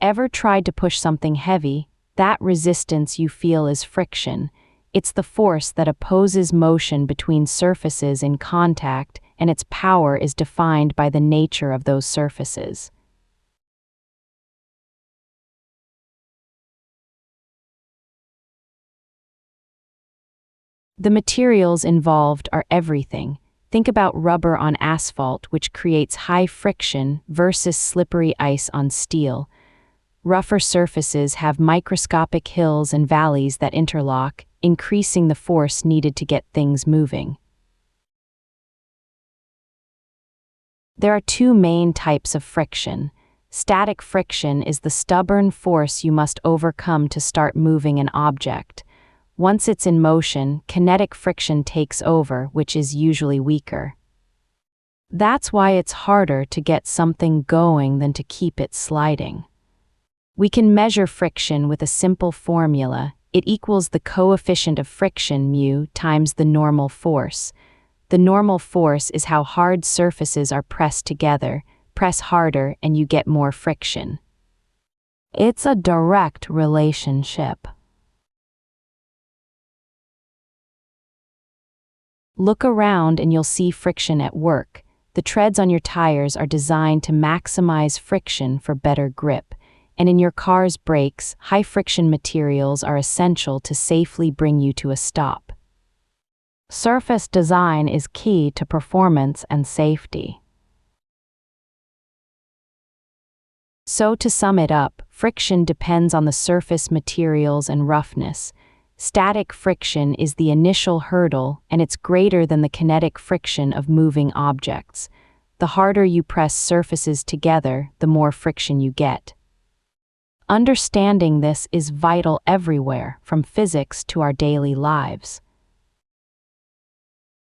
Ever tried to push something heavy? That resistance you feel is friction. It's the force that opposes motion between surfaces in contact, and its power is defined by the nature of those surfaces. The materials involved are everything. Think about rubber on asphalt, which creates high friction, versus slippery ice on steel. Rougher surfaces have microscopic hills and valleys that interlock, increasing the force needed to get things moving. There are two main types of friction. Static friction is the stubborn force you must overcome to start moving an object. Once it's in motion, kinetic friction takes over, which is usually weaker. That's why it's harder to get something going than to keep it sliding. We can measure friction with a simple formula. It equals the coefficient of friction, mu, times the normal force. The normal force is how hard surfaces are pressed together. Press harder and you get more friction. It's a direct relationship. Look around and you'll see friction at work. The treads on your tires are designed to maximize friction for better grip. And in your car's brakes, high-friction materials are essential to safely bring you to a stop. Surface design is key to performance and safety. So to sum it up, friction depends on the surface materials and roughness. Static friction is the initial hurdle, and it's greater than the kinetic friction of moving objects. The harder you press surfaces together, the more friction you get. Understanding this is vital everywhere, from physics to our daily lives.